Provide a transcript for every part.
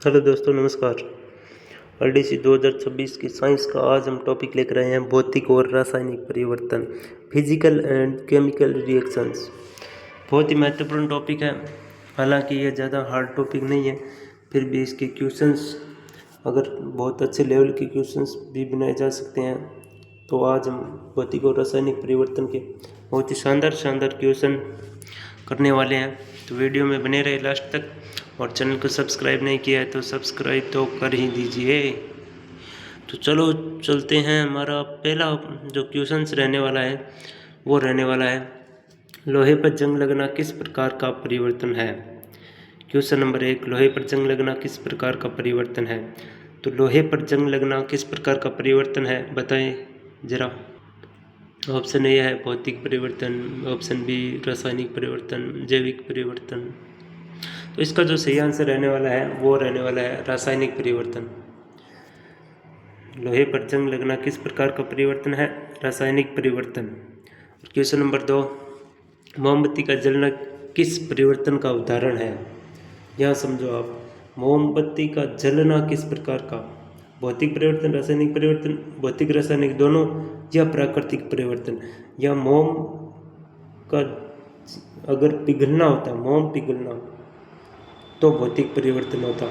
Hello दोस्तों, नमस्कार। RDC 2026 की साइंस का आज हम टॉपिक लेकर आए हैं भौतिक और रासायनिक परिवर्तन, फिजिकल एंड केमिकल रिएक्शंस। बहुत ही महत्वपूर्ण टॉपिक है। हालांकि ये ज़्यादा हार्ड टॉपिक नहीं है, फिर भी इसके क्वेश्चंस अगर बहुत अच्छे लेवल के क्वेश्चंस भी बनाए जा सकते हैं। तो आज हम भौतिक और रासायनिक परिवर्तन के बहुत ही शानदार क्वेश्चन करने वाले हैं। तो वीडियो में बने रहे लास्ट तक, और चैनल को सब्सक्राइब नहीं किया है तो सब्सक्राइब तो कर ही दीजिए। तो चलो चलते हैं। हमारा पहला जो क्वेश्चंस रहने वाला है वो रहने वाला है, लोहे पर जंग लगना किस प्रकार का परिवर्तन है। क्वेश्चन नंबर 1, लोहे पर जंग लगना किस प्रकार का परिवर्तन है। तो लोहे पर जंग लगना किस प्रकार का परिवर्तन है, बताएं जरा। ऑप्शन ए है भौतिक परिवर्तन, ऑप्शन बी रासायनिक परिवर्तन, जैविक परिवर्तन। तो इसका जो सही आंसर रहने वाला है वो रहने वाला है रासायनिक परिवर्तन। लोहे पर जंग लगना किस प्रकार का परिवर्तन है, रासायनिक परिवर्तन। क्वेश्चन नंबर 2, मोमबत्ती का जलना किस परिवर्तन का उदाहरण है। यहाँ समझो आप, मोमबत्ती का जलना किस प्रकार का, भौतिक परिवर्तन, रासायनिक परिवर्तन, भौतिक रासायनिक दोनों, या प्राकृतिक परिवर्तन। या मोम का अगर पिघलना होता, मोम पिघलना, तो भौतिक परिवर्तन होता,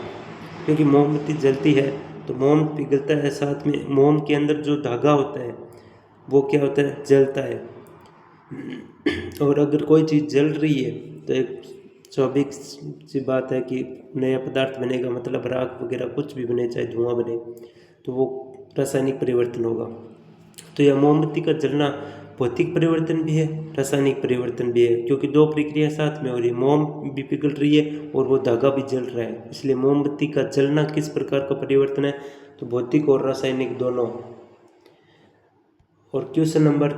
क्योंकि मोमबत्ती जलती है तो मोम पिघलता है, साथ में मोम के अंदर जो धागा होता है वो क्या होता है, जलता है। और अगर कोई चीज़ जल रही है तो एक स्वाभाविक सी बात है कि नया पदार्थ बनेगा, मतलब राख वगैरह कुछ भी बने, चाहे धुआं बने, तो वो रासायनिक परिवर्तन होगा। तो यह मोमबत्ती का जलना भौतिक परिवर्तन भी है, रासायनिक परिवर्तन भी है, क्योंकि दो प्रक्रिया साथ में हो रही है, मोम भी पिघल रही है और वो धागा भी जल रहा है। इसलिए मोमबत्ती का जलना किस प्रकार का परिवर्तन है, तो भौतिक और रासायनिक दोनों। और क्वेश्चन नंबर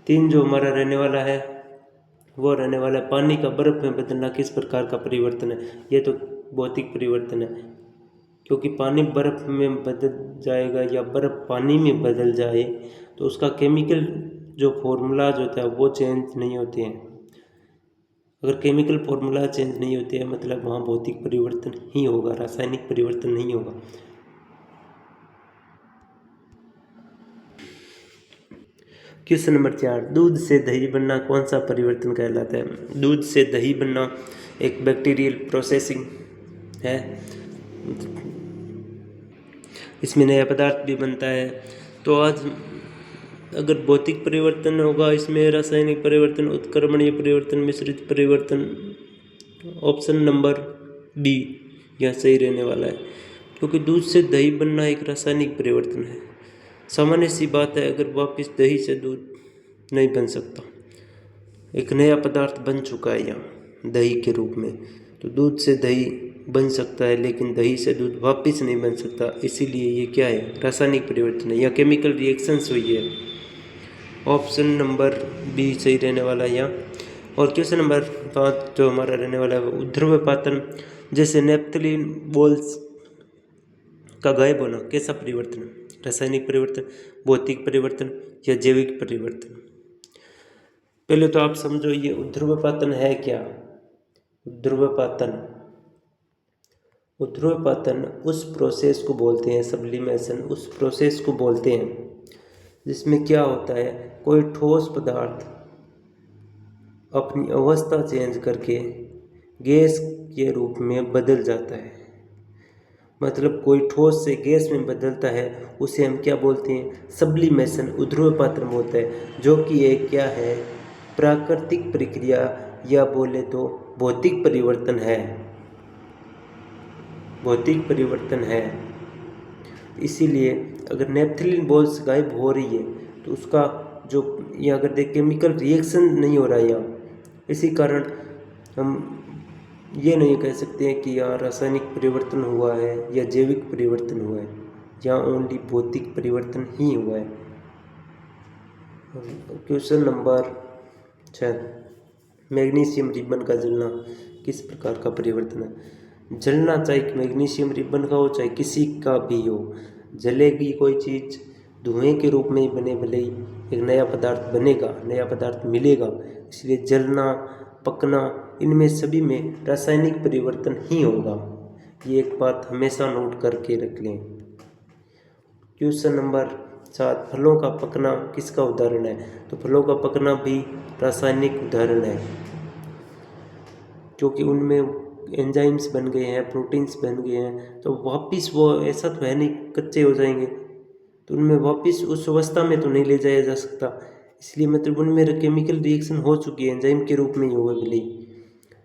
3 जो हमारा रहने वाला है वो रहने वाला है, पानी का बर्फ में बदलना किस प्रकार का परिवर्तन है। ये तो भौतिक परिवर्तन है, क्योंकि पानी बर्फ में बदल जाएगा या बर्फ पानी में बदल जाए तो उसका केमिकल जो फॉर्मूलाज होता है वो चेंज नहीं होते हैं। अगर केमिकल फॉर्मूला चेंज नहीं होते हैं मतलब वहाँ भौतिक परिवर्तन ही होगा, रासायनिक परिवर्तन नहीं होगा। क्वेश्चन नंबर 4, दूध से दही बनना कौन सा परिवर्तन कहलाता है। दूध से दही बनना एक बैक्टीरियल प्रोसेसिंग है, इसमें नया पदार्थ भी बनता है। तो आज अगर भौतिक परिवर्तन होगा इसमें, रासायनिक परिवर्तन, उत्क्रमणीय परिवर्तन, मिश्रित परिवर्तन, ऑप्शन नंबर बी यह सही रहने वाला है, क्योंकि दूध से दही बनना एक रासायनिक परिवर्तन है। सामान्य सी बात है, अगर वापस दही से दूध नहीं बन सकता, एक नया पदार्थ बन चुका है यहाँ दही के रूप में, तो दूध से दही बन सकता है लेकिन दही से दूध वापस नहीं बन सकता। इसीलिए ये क्या है, रासायनिक परिवर्तन है या केमिकल रिएक्शंस हुई है। ऑप्शन नंबर बी सही रहने वाला है यहाँ। और क्वेश्चन नंबर 5 जो हमारा रहने वाला है वो ध्रुवपातन, जैसे नेप्थलीन बॉल्स का गायब होना कैसा परिवर्तन है, रासायनिक परिवर्तन, भौतिक परिवर्तन या जैविक परिवर्तन। पहले तो आप समझो ये ध्रुवपातन है क्या। ध्रुवपातन उस प्रोसेस को बोलते हैं, सब्लिमेशन उस प्रोसेस को बोलते हैं जिसमें क्या होता है, कोई ठोस पदार्थ अपनी अवस्था चेंज करके गैस के रूप में बदल जाता है। मतलब कोई ठोस से गैस में बदलता है, उसे हम क्या बोलते हैं, सब्लिमेशन, ध्रुवपातन बोलते हैं, जो कि एक क्या है, प्राकृतिक प्रक्रिया या बोले तो भौतिक परिवर्तन है। भौतिक परिवर्तन है। इसीलिए अगर नेप्थलीन बॉल्स गायब हो रही है तो उसका जो, या अगर देख केमिकल रिएक्शन नहीं हो रहा है यहाँ, इसी कारण हम ये नहीं कह सकते हैं कि यहाँ रासायनिक परिवर्तन हुआ है या जैविक परिवर्तन हुआ है, यहाँ ओनली भौतिक परिवर्तन ही हुआ है। क्वेश्चन नंबर 6, मैग्नीशियम रिबन का जलना किस प्रकार का परिवर्तन है। जलना चाहे मैग्नीशियम रिबन का हो चाहे किसी का भी हो, जलेगी कोई चीज़ धुएं के रूप में ही बने, भले ही एक नया पदार्थ बनेगा, नया पदार्थ मिलेगा। इसलिए जलना, पकना, इनमें सभी में रासायनिक परिवर्तन ही होगा, ये एक बात हमेशा नोट करके रख लें। क्वेश्चन नंबर 7, फलों का पकना किसका उदाहरण है? तो फलों का पकना भी रासायनिक उदाहरण है, क्योंकि उनमें एंजाइम्स बन गए हैं, प्रोटीन्स बन गए हैं, तो वापस वो ऐसा तो है नहीं कच्चे हो जाएंगे, तो उनमें वापस उस अवस्था में तो नहीं ले जाया जा सकता, इसलिए मतलब उनमें केमिकल रिएक्शन हो चुकी है, एंजाइम के रूप में ही होगा भले,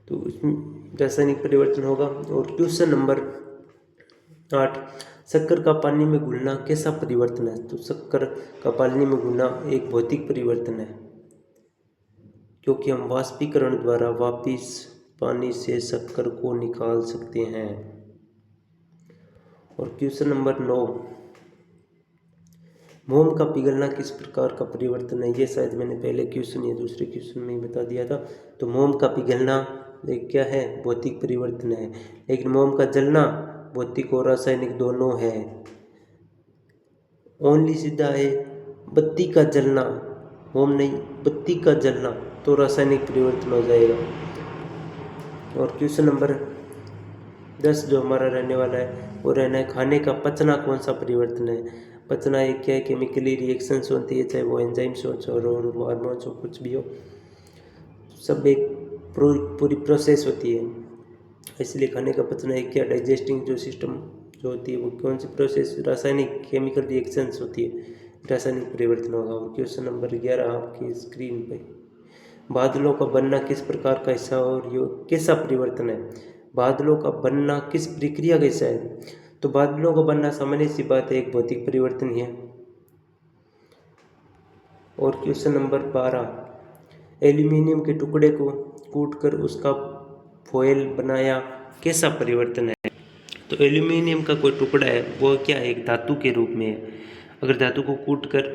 तो उसमें रासायनिक परिवर्तन होगा। और क्वेश्चन नंबर 8, शक्कर का पानी में घुलना कैसा परिवर्तन है? तो शक्कर का पानी में घुलना एक भौतिक परिवर्तन है, क्योंकि हम वाष्पीकरण द्वारा वापस पानी से शक्कर को निकाल सकते हैं। और क्वेश्चन नंबर 9, मोम का पिघलना किस प्रकार का परिवर्तन है? ये शायद मैंने पहले क्वेश्चन या दूसरे क्वेश्चन में ही बता दिया था। तो मोम का पिघलना एक क्या है? भौतिक परिवर्तन है। लेकिन मोम का जलना भौतिक और रासायनिक दोनों है। ओनली सीधा है बत्ती का जलना, मोम नहीं, बत्ती का जलना, तो रासायनिक परिवर्तन हो जाएगा। और क्वेश्चन नंबर 10 जो हमारा रहने वाला है वो रहना है खाने का पचना कौन सा परिवर्तन है? पचना एक क्या है? केमिकली रिएक्शंस होती है, चाहे वो एंजाइम्स हो और हार्मोन्स हो, कुछ भी हो, सब एक पूरी प्रोसेस होती है, इसलिए खाने का पचना एक क्या? डाइजेस्टिंग जो सिस्टम जो होती है वो कौन सी प्रोसेस? रासायनिक केमिकल रिएक्शंस होती है, रासायनिक परिवर्तन होगा। और क्वेश्चन नंबर 11 आपकी स्क्रीन पे, बादलों का बनना किस प्रकार का हिस्सा और ये कैसा परिवर्तन है? बादलों का बनना किस प्रक्रिया का हिस्सा है? तो बादलों का बनना सामान्य सी बात है, एक भौतिक परिवर्तन ही है। और क्वेश्चन नंबर 12, एल्यूमिनियम के टुकड़े को कूटकर उसका फॉयल बनाया कैसा परिवर्तन है? तो एल्यूमिनियम का कोई टुकड़ा है वो क्या है? एक धातु के रूप में है। अगर धातु को कूटकर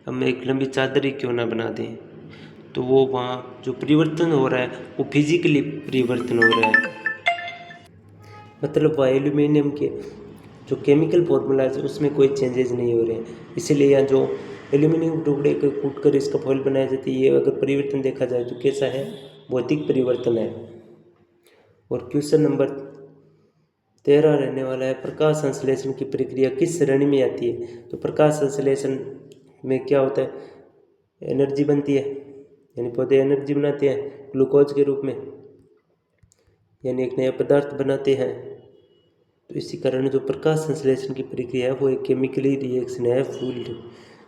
हम एक लंबी चादर ही क्यों ना बना दें, तो वो वहाँ जो परिवर्तन हो रहा है वो फिजिकली परिवर्तन हो रहा है, मतलब वह एल्यूमिनियम के जो केमिकल फॉर्मूला है उसमें कोई चेंजेस नहीं हो रहे हैं, इसीलिए यहाँ जो एल्यूमिनियम टुकड़े को कूटकर इसका फॉयल बनाया जाता है, ये अगर परिवर्तन देखा जाए तो कैसा है? भौतिक परिवर्तन है। और क्वेश्चन नंबर 13 रहने वाला है, प्रकाश संश्लेषण की प्रक्रिया किस श्रेणी में आती है? तो प्रकाश संश्लेषण में क्या होता है? एनर्जी बनती है, यानी पौधे एनर्जी बनाते हैं ग्लूकोज के रूप में, यानी एक नया पदार्थ बनाते हैं। तो इसी कारण जो प्रकाश संश्लेषण की प्रक्रिया है वो एक केमिकली रिएक्शन है फूल।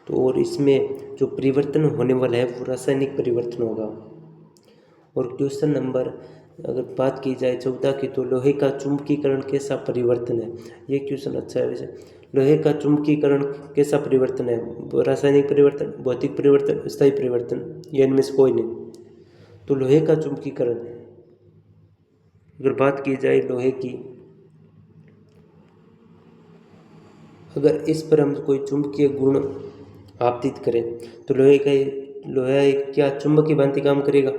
तो और इसमें जो परिवर्तन होने वाला है वो रासायनिक परिवर्तन होगा। और क्वेश्चन नंबर अगर बात की जाए 14 की, तो लोहे का चुंबकीकरण कैसा परिवर्तन है? ये क्वेश्चन अच्छा है वैसे। लोहे का चुंबकीकरण कैसा परिवर्तन है? रासायनिक परिवर्तन, भौतिक परिवर्तन, स्थायी परिवर्तन, या इनमें से कोई नहीं। तो लोहे का चुंबकीकरण, अगर बात की जाए लोहे की, अगर इस पर हम कोई चुंबकीय गुण आपतित करें तो लोहा एक क्या चुंबक की भांति काम करेगा?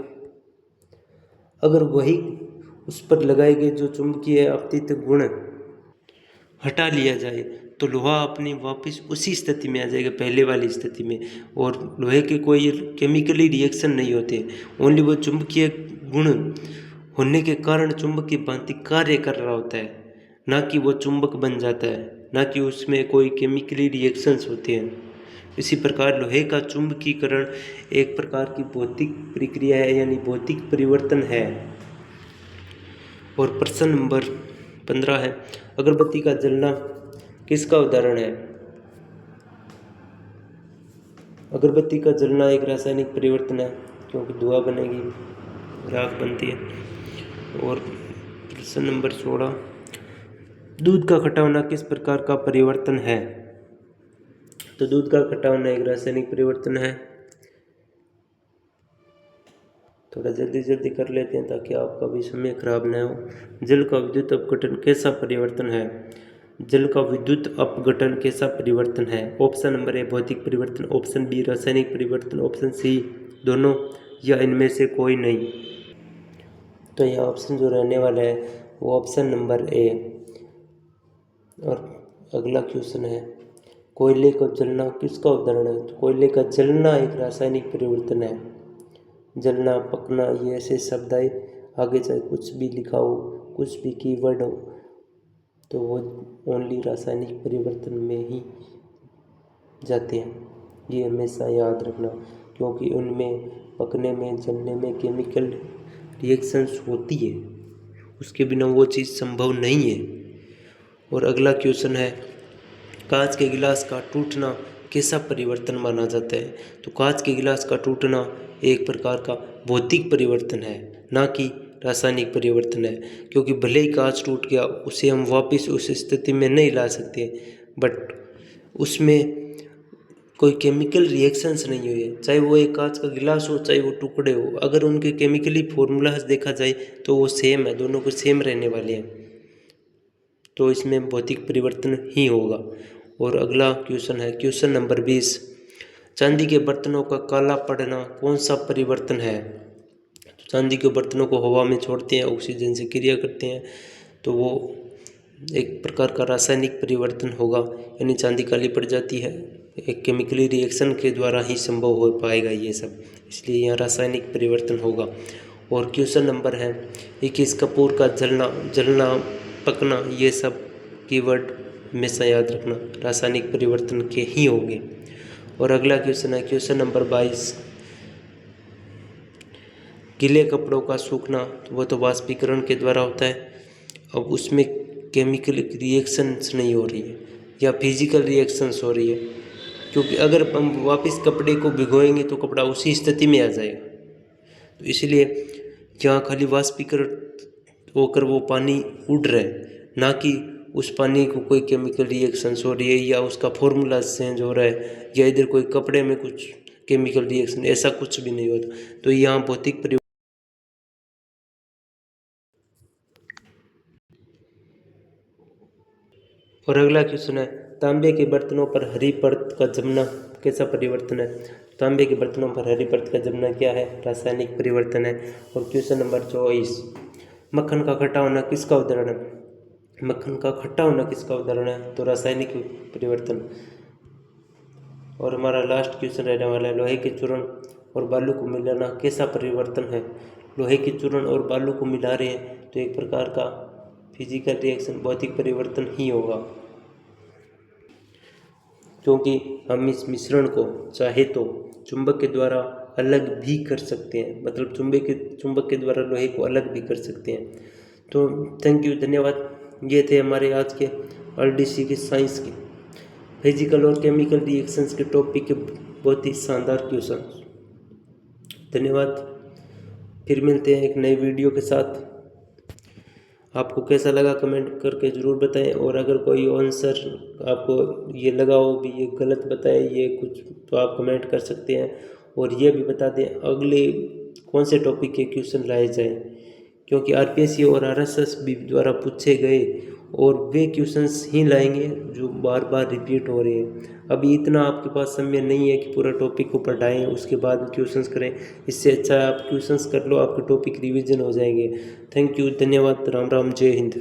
अगर वही उस पर लगाए गए जो चुंबकीय आपतित गुण हटा लिया जाए तो लोहा अपनी वापस उसी स्थिति में आ जाएगा, पहले वाली स्थिति में, और लोहे के कोई केमिकली रिएक्शन नहीं होते, ओनली वो चुंबकीय गुण होने के कारण चुंबक की भांति कार्य कर रहा होता है, ना कि वो चुंबक बन जाता है, ना कि उसमें कोई केमिकली रिएक्शंस होते हैं। इसी प्रकार लोहे का चुंबकीकरण एक प्रकार की भौतिक प्रक्रिया है, यानी भौतिक परिवर्तन है। और प्रश्न नंबर 15 है, अगरबत्ती का जलना किसका उदाहरण है? अगरबत्ती का जलना एक रासायनिक परिवर्तन है, क्योंकि धुआं बनेगी, राख बनती है। और प्रश्न नंबर 16, दूध का खट्टा होना किस प्रकार का परिवर्तन है? तो दूध का खट्टा होना एक रासायनिक परिवर्तन है। थोड़ा जल्दी कर लेते हैं ताकि आपका भी समय खराब न हो। जल का विद्युत अपघटन कैसा परिवर्तन है? जल का विद्युत अपघटन कैसा परिवर्तन है? ऑप्शन नंबर ए भौतिक परिवर्तन, ऑप्शन बी रासायनिक परिवर्तन, ऑप्शन सी दोनों, या इनमें से कोई नहीं। तो यह ऑप्शन जो रहने वाला है वो ऑप्शन नंबर ए। और अगला क्वेश्चन है, कोयले का जलना किसका उदाहरण है? तो कोयले का जलना एक रासायनिक परिवर्तन है। जलना, पकना, ये ऐसे शब्द आए, आगे चाहे कुछ भी लिखा हो, कुछ भी कीवर्ड हो, तो वो ओनली रासायनिक परिवर्तन में ही जाते हैं। ये हमेशा याद रखना, क्योंकि उनमें पकने में, जलने में केमिकल रिएक्शंस होती है, उसके बिना वो चीज़ संभव नहीं है। और अगला क्वेश्चन है, कांच के गिलास का टूटना कैसा परिवर्तन माना जाता है? तो कांच के गिलास का टूटना एक प्रकार का भौतिक परिवर्तन है, ना कि रासायनिक परिवर्तन है। क्योंकि भले ही कांच टूट गया, उसे हम वापस उस स्थिति में नहीं ला सकते, बट उसमें कोई केमिकल रिएक्शंस नहीं हुए। चाहे वो एक कांच का गिलास हो, चाहे वो टुकड़े हो, अगर उनके केमिकली फॉर्मूलाज देखा जाए तो वो सेम है, दोनों को सेम रहने वाले हैं। तो इसमें भौतिक परिवर्तन ही होगा। और अगला क्वेश्चन है, क्वेश्चन नंबर 20, चांदी के बर्तनों का काला पड़ना कौन सा परिवर्तन है? तो चांदी के बर्तनों को हवा में छोड़ते हैं, ऑक्सीजन से क्रिया करते हैं, तो वो एक प्रकार का रासायनिक परिवर्तन होगा, यानी चांदी काली पड़ जाती है। एक केमिकली रिएक्शन के द्वारा ही संभव हो पाएगा ये सब, इसलिए यहाँ रासायनिक परिवर्तन होगा। और क्वेश्चन नंबर है 21, कपूर का जलना पकना, ये सब कीवर्ड हमेशा याद रखना, रासायनिक परिवर्तन के ही होंगे। और अगला क्वेश्चन है क्वेश्चन नंबर 22, गीले कपड़ों का सूखना, तो वो तो वाष्पीकरण के द्वारा होता है। अब उसमें केमिकल रिएक्शंस नहीं हो रही है या फिजिकल रिएक्शंस हो रही है, क्योंकि अगर हम वापस कपड़े को भिगोएंगे तो कपड़ा उसी स्थिति में आ जाएगा। तो इसलिए यहाँ खाली वाष्पीकरण होकर वो पानी उड़ रहा है, ना कि उस पानी को कोई केमिकल रिएक्शंस हो रही है या उसका फॉर्मूला चेंज हो रहा है या इधर कोई कपड़े में कुछ केमिकल रिएक्शन, ऐसा कुछ भी नहीं होता। तो यहाँ भौतिक परिवर्तन। और अगला क्वेश्चन है, तांबे के बर्तनों पर हरी परत का जमना कैसा परिवर्तन है? तांबे के बर्तनों पर हरी परत का जमना क्या है? रासायनिक परिवर्तन है। और क्वेश्चन नंबर 24, मक्खन का खट्टा होना किसका उदाहरण है? मक्खन का खट्टा होना किसका उदाहरण है? तो रासायनिक परिवर्तन। और हमारा लास्ट क्वेश्चन रहने वाला है, लोहे के चूर्ण और बालू को मिलाना कैसा परिवर्तन है? लोहे के चूर्ण और बालू को मिला रहे हैं तो एक प्रकार का फिजिकल रिएक्शन, भौतिक परिवर्तन ही होगा, क्योंकि हम इस मिश्रण को चाहे तो चुंबक के द्वारा अलग भी कर सकते हैं, मतलब चुंबक के द्वारा लोहे को अलग भी कर सकते हैं। तो थैंक यू, धन्यवाद। ये थे हमारे आज के RDC के साइंस के फिजिकल और केमिकल रिएक्शंस के टॉपिक के बहुत ही शानदार क्वेश्चन। धन्यवाद, फिर मिलते हैं एक नए वीडियो के साथ। आपको कैसा लगा कमेंट करके ज़रूर बताएं, और अगर कोई आंसर आपको ये लगा हो भी ये गलत बताए ये कुछ, तो आप कमेंट कर सकते हैं। और ये भी बता दें अगले कौन से टॉपिक के क्वेश्चन लाए जाएं, क्योंकि RPSC और RSS भी द्वारा पूछे गए और वे क्वेश्चंस ही लाएंगे जो बार बार रिपीट हो रहे हैं। अभी इतना आपके पास समय नहीं है कि पूरा टॉपिक को पढ़ाएं उसके बाद क्वेश्चंस करें, इससे अच्छा आप क्वेश्चंस कर लो, आपके टॉपिक रिवीजन हो जाएंगे। थैंक यू, धन्यवाद, राम राम, जय हिंद।